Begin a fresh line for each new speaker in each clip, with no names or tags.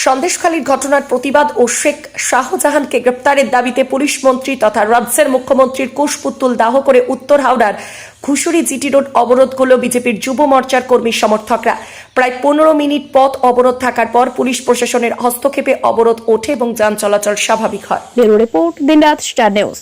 সন্দেশখালীর ঘটনার প্রতিবাদ ও শেখ শাহজাহানকে গ্রেপ্তারের দাবিতে পুলিশ মন্ত্রী তথা রাজ্যের মুখ্যমন্ত্রীর কুশপুতুল দাহ করে উত্তর হাওড়ার ঘুষুরি জিটি রোড অবরোধ করল বিজেপির যুব মোর্চার কর্মী সমর্থকরা। প্রায় 15 মিনিট পথ অবরোধ থাকার পর পুলিশ প্রশাসনের হস্তক্ষেপে অবরোধ ওঠে এবং যান চলাচল স্বাভাবিক হয়। ব্যুরো রিপোর্ট, দিনরাত স্টার নিউজ।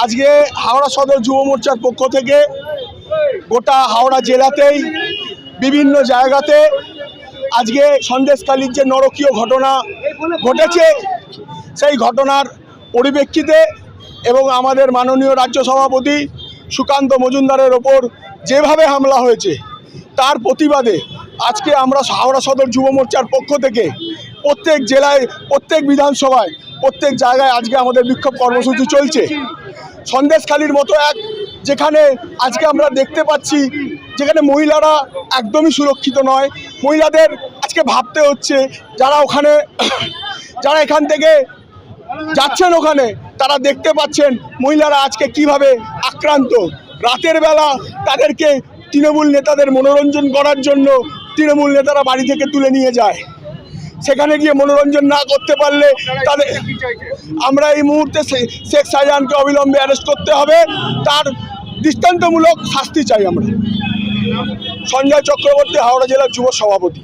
আজকে হাওড়া সদর যুব মোর্চার পক্ষ থেকে গোটা হাওড়া জেলাতেই বিভিন্ন জায়গাতে আজকে সন্দেশখালীর যে নরকীয় ঘটনা ঘটেছে সেই ঘটনার পরিপ্রেক্ষিতে এবং আমাদের মাননীয় রাজ্য সভাপতি সুকান্ত মজুমদারের ওপর যেভাবে হামলা হয়েছে তার প্রতিবাদে আজকে আমরা হাওড়া সদর যুব মোর্চার পক্ষ থেকে প্রত্যেক জেলায়, প্রত্যেক বিধানসভায়, প্রত্যেক জায়গায় আজকে আমাদের বিক্ষোভ কর্মসূচি চলছে। সন্দেশখালীর মতো যেখানে আজকে আমরা দেখতে পাচ্ছি যেখানে মহিলারা একদমই সুরক্ষিত নয়, মহিলাদের আজকে ভাবতে হচ্ছে যারা এখান থেকে যাচ্ছেন ওখানে তারা দেখতে পাচ্ছেন মহিলারা আজকে কিভাবে আক্রান্ত। রাতের বেলা তাদেরকে তৃণমূল নেতাদের মনোরঞ্জন করার জন্য তৃণমূল নেতারা বাড়ি থেকে তুলে নিয়ে যায়। সেখানে গিয়ে মনোরঞ্জন না করতে পারলে তাদের আমরা এই মুহূর্তে শেখ শাহজাহানকে অবিলম্বে অ্যারেস্ট করতে হবে, তার দৃষ্টান্তমূলক শাস্তি চাই আমরা। সঞ্জয় চক্রবর্তী, হাওড়া জেলার যুব সভাপতি।